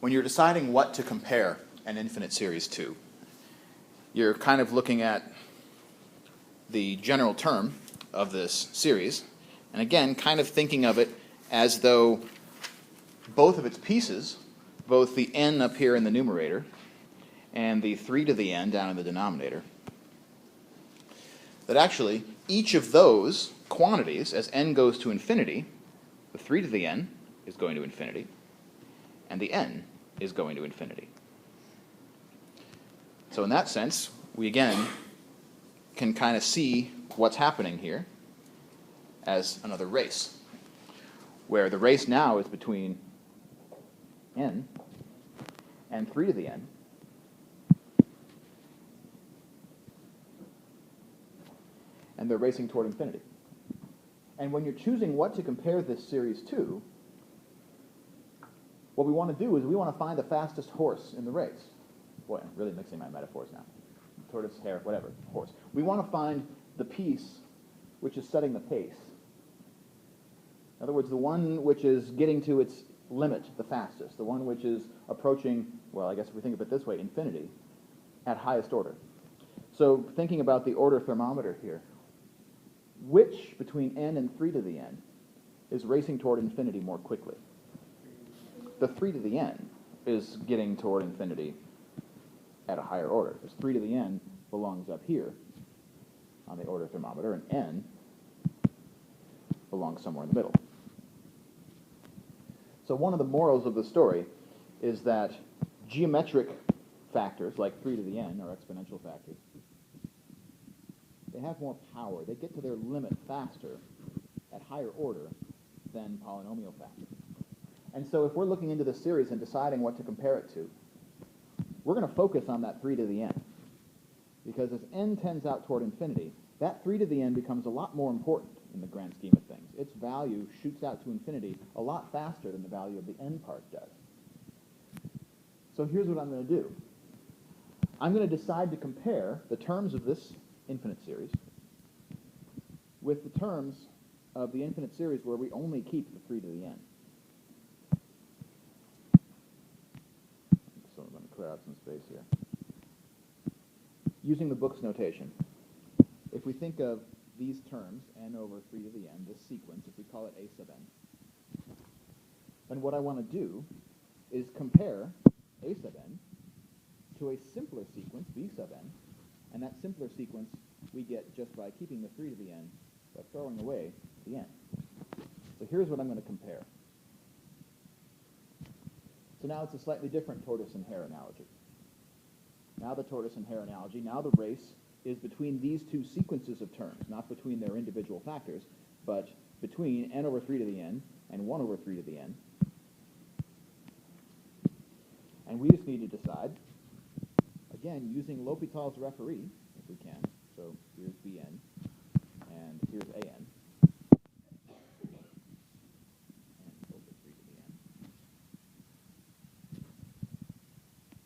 when you're deciding what to compare an infinite series to, you're kind of looking at the general term of this series, and again, kind of thinking of it as though both of its pieces, both the n up here in the numerator and the 3 to the n down in the denominator, that actually each of those quantities, as n goes to infinity, the 3 to the n is going to infinity, and the n is going to infinity. So in that sense, we again can kind of see what's happening here as another race, where the race now is between n and 3 to the n, and they're racing toward infinity. And when you're choosing what to compare this series to, what we want to do is we want to find the fastest horse in the race. Boy, I'm really mixing my metaphors now. Tortoise, hare, whatever, horse. We want to find the piece which is setting the pace. In other words, the one which is getting to its limit the fastest, the one which is approaching, well, I guess if we think of it this way, infinity, at highest order. So thinking about the order thermometer here, which between n and 3 to the n is racing toward infinity more quickly? The 3 to the n is getting toward infinity at a higher order, because 3 to the n belongs up here on the order thermometer, and n belongs somewhere in the middle. So one of the morals of the story is that geometric factors, like 3 to the n, or exponential factors, they have more power. They get to their limit faster at higher order than polynomial factors. And so if we're looking into this series and deciding what to compare it to, we're going to focus on that 3 to the n. Because as n tends out toward infinity, that 3 to the n becomes a lot more important in the grand scheme of things. Its value shoots out to infinity a lot faster than the value of the n part does. So here's what I'm going to do. I'm going to decide to compare the terms of this infinite series with the terms of the infinite series where we only keep the 3 to the n. So I'm going to clear out some space here. Using the book's notation, if we think of these terms, n over 3 to the n, this sequence, if we call it a sub n, then what I want to do is compare a sub n to a simpler sequence, b sub n, and that simpler sequence we get just by keeping the 3 to the n, but throwing away the n. So here's what I'm going to compare. So now it's a slightly different tortoise and hare analogy. Now the tortoise and hare analogy, now the race is between these two sequences of terms, not between their individual factors, but between n over 3 to the n and 1 over 3 to the n. And we just need to decide, again, using L'Hopital's referee, if we can. So here's Bn, and here's An, and over 3 to the n.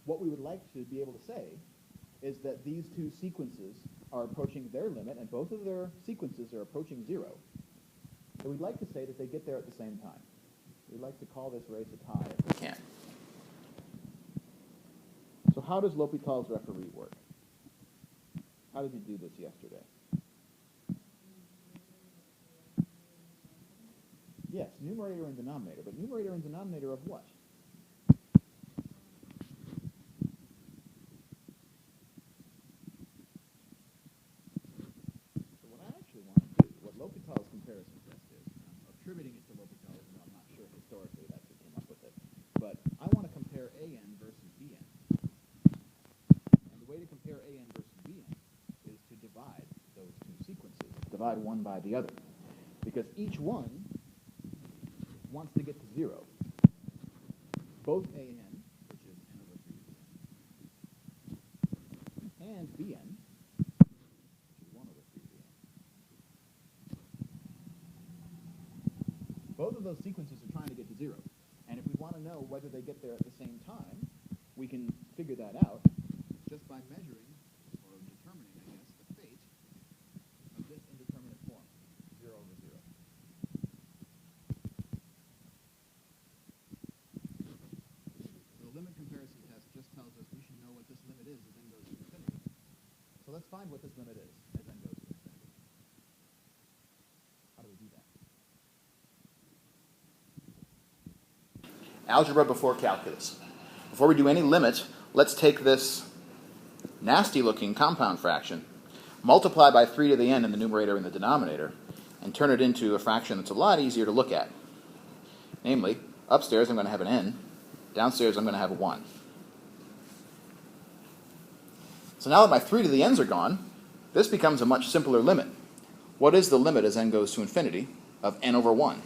What we would like to be able to say is that these two sequences are approaching their limit, and both of their sequences are approaching 0. So we'd like to say that they get there at the same time. We'd like to call this race a tie if we can. So how does L'Hopital's referee work? How did he do this yesterday? Yes, numerator and denominator, but numerator and denominator of what? So what I actually want to do, what L'Hopital's comparison test is, and I'm attributing it to L'Hopital, even though I'm not sure historically that he came up with it, but I want to compare An versus Bn. And the way to compare An versus Bn is to divide those two sequences, divide one by the other, because each one wants to get to 0. Both An, which is n over 3 to the n, and Bn, which is 1 over 3 to the n. Both of those sequences are trying to get to 0. And if we want to know whether they get there at the same time, we can figure that out just by measuring, or determining, I guess, the fate of this indeterminate form, 0 over 0. So find what this limit is as n goes to infinity. How do we do that? Algebra before calculus. Before we do any limit, let's take this nasty-looking compound fraction, multiply by 3 to the n in the numerator and the denominator, and turn it into a fraction that's a lot easier to look at. Namely, upstairs I'm going to have an n, downstairs I'm going to have a 1. So now that my 3 to the n's are gone, this becomes a much simpler limit. What is the limit as n goes to infinity of n over 1?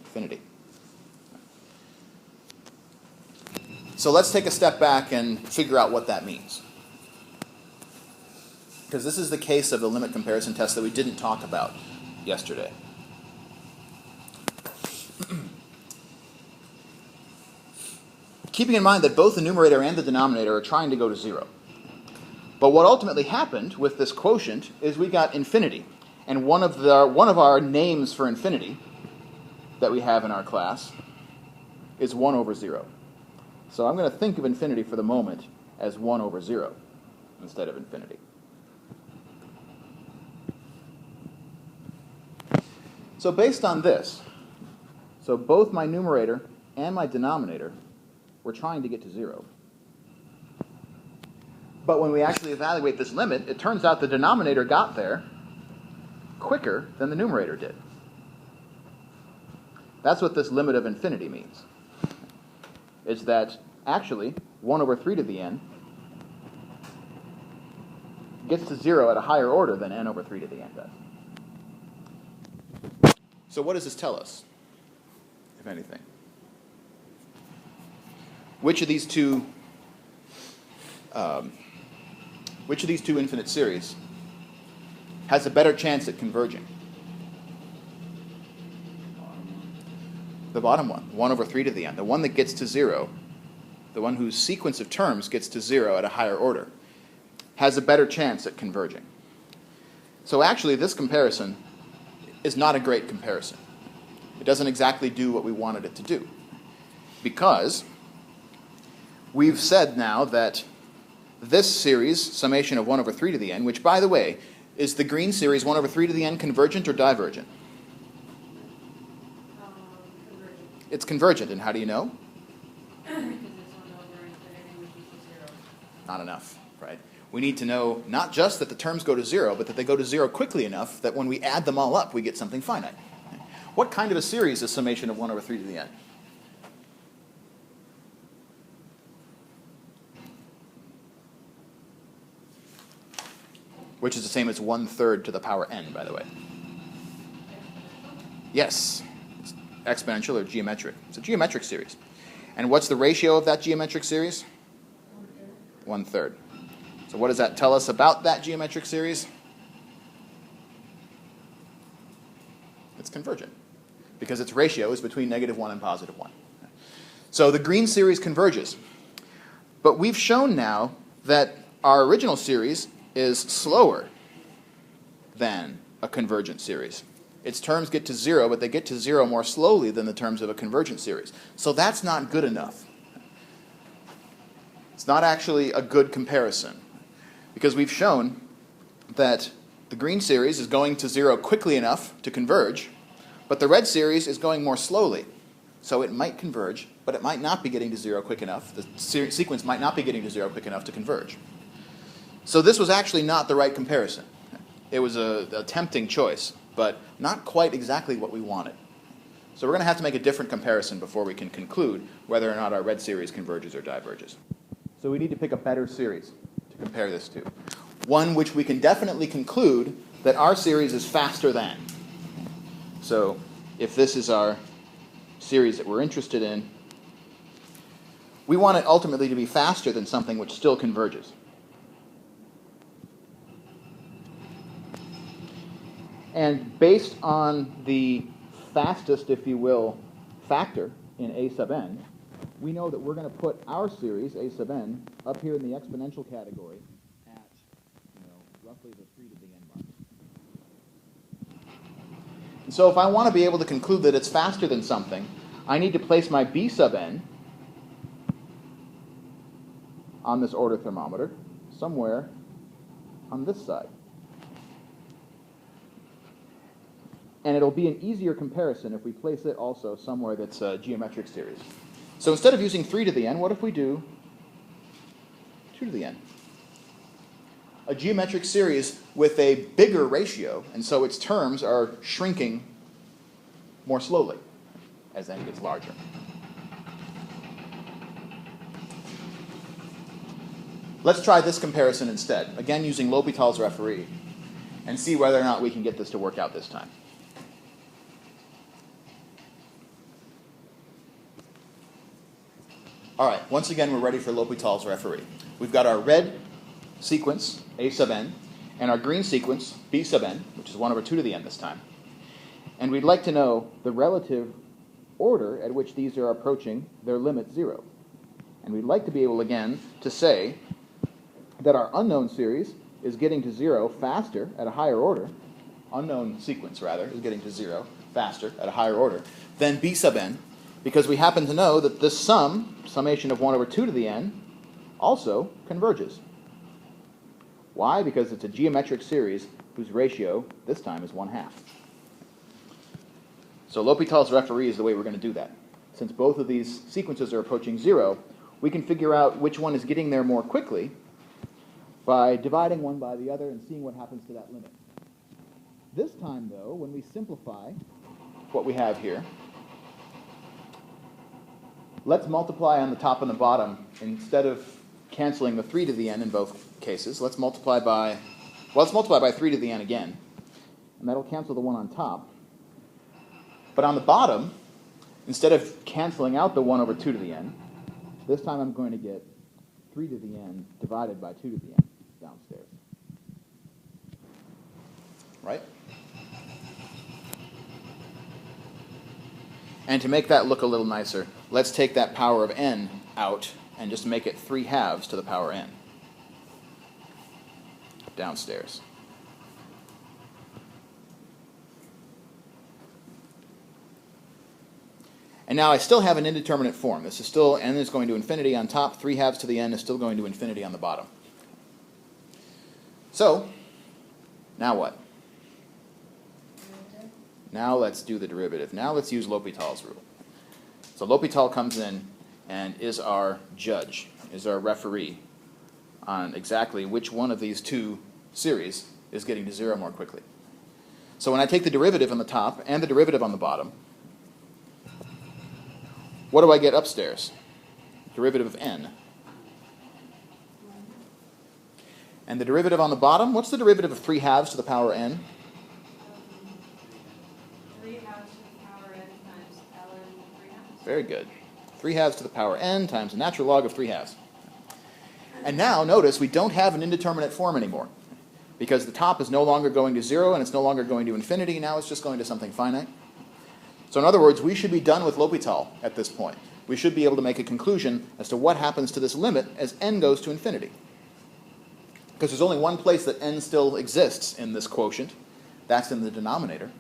Infinity. So let's take a step back and figure out what that means. Because this is the case of the limit comparison test that we didn't talk about yesterday. Keeping in mind that both the numerator and the denominator are trying to go to 0. But what ultimately happened with this quotient is we got infinity. And one of our names for infinity that we have in our class is 1 over 0. So I'm going to think of infinity for the moment as 1 over 0 instead of infinity. So based on this, so both my numerator and my denominator were trying to get to 0. But when we actually evaluate this limit, it turns out the denominator got there quicker than the numerator did. That's what this limit of infinity means. Is that actually 1 over 3 to the n gets to 0 at a higher order than n over 3 to the n does. So what does this tell us, if anything? Which of these two infinite series has a better chance at converging? The bottom one, 1 over 3 to the n, the one that gets to 0, the one whose sequence of terms gets to 0 at a higher order, has a better chance at converging. So actually, this comparison is not a great comparison. It doesn't exactly do what we wanted it to do. Because we've said now that this series, summation of 1 over 3 to the n, which, by the way, is the green series 1 over 3 to the n convergent or divergent? Convergent. It's convergent, and how do you know? Because it's 1 over infinity, which equals 0. Not enough, right? We need to know not just that the terms go to 0, but that they go to 0 quickly enough that when we add them all up, we get something finite. What kind of a series is summation of 1 over 3 to the n? Which is the same as 1/3 to the power n, by the way. Yes, it's exponential or geometric. It's a geometric series. And what's the ratio of that geometric series? 1/3. So what does that tell us about that geometric series? It's convergent, because its ratio is between -1 and +1. So the green series converges. But we've shown now that our original series is slower than a convergent series. Its terms get to 0, but they get to 0 more slowly than the terms of a convergent series. So that's not good enough. It's not actually a good comparison, because we've shown that the green series is going to 0 quickly enough to converge, but the red series is going more slowly. So it might converge, but it might not be getting to 0 quick enough. The sequence might not be getting to 0 quick enough to converge. So this was actually not the right comparison. It was a tempting choice, but not quite exactly what we wanted. So we're going to have to make a different comparison before we can conclude whether or not our red series converges or diverges. So we need to pick a better series to compare this to. One which we can definitely conclude that our series is faster than. So if this is our series that we're interested in, we want it ultimately to be faster than something which still converges. And based on the fastest, if you will, factor in a sub n, we know that we're going to put our series, a sub n, up here in the exponential category at, roughly the 3 to the n mark. And so if I want to be able to conclude that it's faster than something, I need to place my b sub n on this order thermometer somewhere on this side. And it'll be an easier comparison if we place it also somewhere that's a geometric series. So instead of using 3 to the n, what if we do 2 to the n? A geometric series with a bigger ratio, and so its terms are shrinking more slowly as n gets larger. Let's try this comparison instead, again using L'Hopital's referee, and see whether or not we can get this to work out this time. All right, once again, we're ready for L'Hopital's referee. We've got our red sequence, a sub n, and our green sequence, b sub n, which is 1 over 2 to the n this time. And we'd like to know the relative order at which these are approaching their limit 0. And we'd like to be able, again, to say that our unknown series is getting to 0 faster at a higher order, unknown sequence, rather, is getting to 0 faster at a higher order than b sub n, because we happen to know that this summation of 1 over 2 to the n, also converges. Why? Because it's a geometric series whose ratio, this time, is 1/2. So L'Hopital's referee is the way we're going to do that. Since both of these sequences are approaching 0, we can figure out which one is getting there more quickly by dividing one by the other and seeing what happens to that limit. This time, though, when we simplify what we have here, let's multiply on the top and the bottom. Instead of canceling the 3 to the n in both cases, let's multiply by 3 to the n again. And that'll cancel the 1 on top. But on the bottom, instead of canceling out the 1 over 2 to the n, this time I'm going to get 3 to the n divided by 2 to the n downstairs. Right? And to make that look a little nicer, let's take that power of n out and just make it 3/2 to the power n downstairs. And now I still have an indeterminate form. This is still n is going to infinity on top, 3/2 to the n is still going to infinity on the bottom. So, now what? Now let's do the derivative. Now let's use L'Hopital's rule. So L'Hopital comes in and is our judge, is our referee on exactly which one of these two series is getting to 0 more quickly. So when I take the derivative on the top and the derivative on the bottom, what do I get upstairs? Derivative of n. And the derivative on the bottom, what's the derivative of 3/2 to the power n? 3/2 to the power n times ln 3/2. Very good. 3/2 to the power n times the natural log of 3/2. And now, notice, we don't have an indeterminate form anymore, because the top is no longer going to 0 and it's no longer going to infinity. Now it's just going to something finite. So in other words, we should be done with L'Hopital at this point. We should be able to make a conclusion as to what happens to this limit as n goes to infinity. Because there's only one place that n still exists in this quotient. That's in the denominator.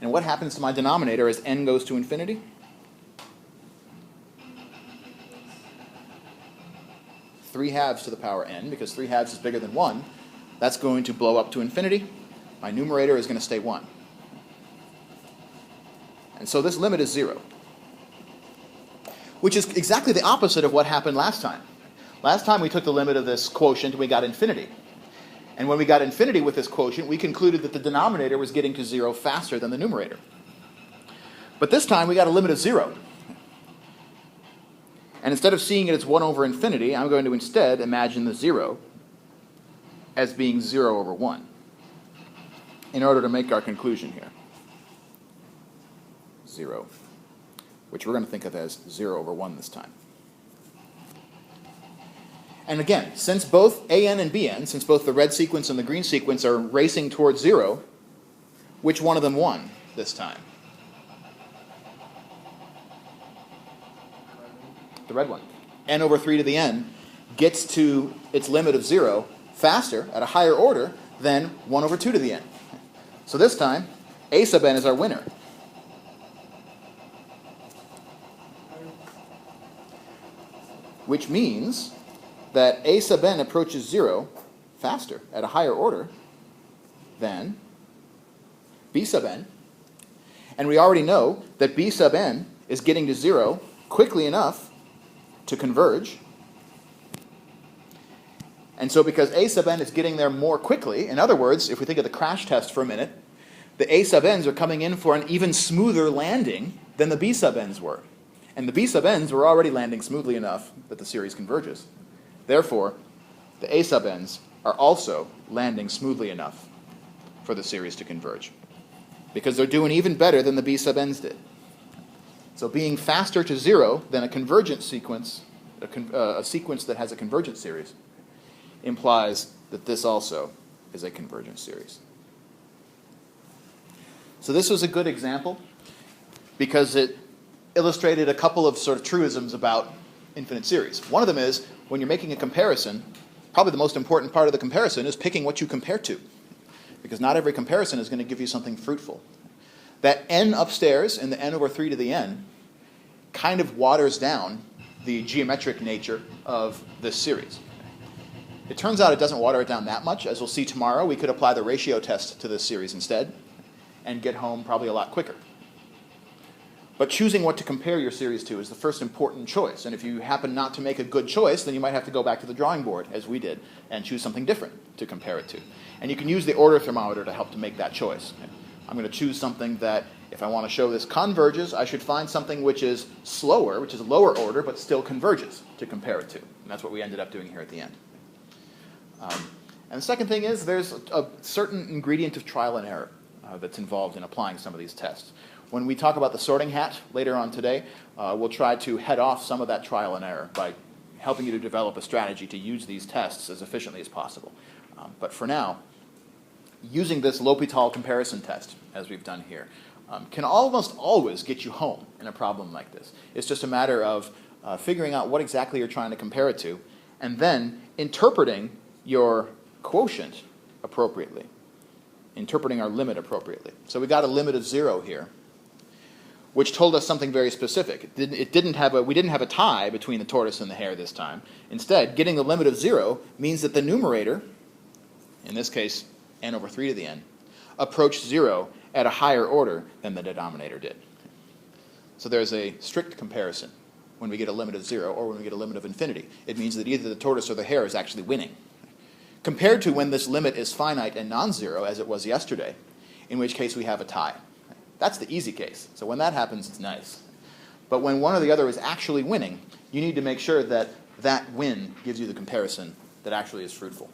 And what happens to my denominator as n goes to infinity? 3/2 to the power n, because 3/2 is bigger than 1. That's going to blow up to infinity. My numerator is going to stay 1. And so this limit is 0, which is exactly the opposite of what happened last time. Last time we took the limit of this quotient and we got infinity. And when we got infinity with this quotient, we concluded that the denominator was getting to 0 faster than the numerator. But this time we got a limit of 0. And instead of seeing it as 1 over infinity, I'm going to instead imagine the 0 as being 0 over 1 in order to make our conclusion here. 0, which we're going to think of as 0 over 1 this time. And again, since both an and bn, since both the red sequence and the green sequence are racing towards 0, which one of them won this time? The red one. N over 3 to the n gets to its limit of 0 faster, at a higher order, than 1 over 2 to the n. So this time, a sub n is our winner. Which means that a sub n approaches 0 faster at a higher order than b sub n. And we already know that b sub n is getting to 0 quickly enough to converge. And so because a sub n is getting there more quickly, in other words, if we think of the crash test for a minute, the a sub n's are coming in for an even smoother landing than the b sub n's were. And the b sub n's were already landing smoothly enough that the series converges. Therefore, the a sub n's are also landing smoothly enough for the series to converge, because they're doing even better than the b sub n's did. So being faster to 0 than a convergent sequence, a sequence that has a convergent series, implies that this also is a convergent series. So this was a good example because it illustrated a couple of sort of truisms about infinite series. One of them is, when you're making a comparison, probably the most important part of the comparison is picking what you compare to, because not every comparison is going to give you something fruitful. That n upstairs in the n over 3 to the n kind of waters down the geometric nature of this series. It turns out it doesn't water it down that much. As we'll see tomorrow, we could apply the ratio test to this series instead and get home probably a lot quicker. But choosing what to compare your series to is the first important choice. And if you happen not to make a good choice, then you might have to go back to the drawing board, as we did, and choose something different to compare it to. And you can use the order thermometer to help to make that choice. I'm going to choose something that, if I want to show this converges, I should find something which is slower, which is lower order, but still converges to compare it to. And that's what we ended up doing here at the end. And the second thing is there's a certain ingredient of trial and error that's involved in applying some of these tests. When we talk about the sorting hat later on today, we'll try to head off some of that trial and error by helping you to develop a strategy to use these tests as efficiently as possible. But for now, using this L'Hopital comparison test, as we've done here, can almost always get you home in a problem like this. It's just a matter of figuring out what exactly you're trying to compare it to, and then interpreting your quotient appropriately, interpreting our limit appropriately. So we got a limit of 0 here, which told us something very specific. We didn't have a tie between the tortoise and the hare this time. Instead, getting the limit of 0 means that the numerator, in this case n over 3 to the n, approached 0 at a higher order than the denominator did. So there's a strict comparison when we get a limit of 0 or when we get a limit of infinity. It means that either the tortoise or the hare is actually winning. Compared to when this limit is finite and non-zero, as it was yesterday, in which case we have a tie. That's the easy case. So when that happens, it's nice. But when one or the other is actually winning, you need to make sure that that win gives you the comparison that actually is fruitful.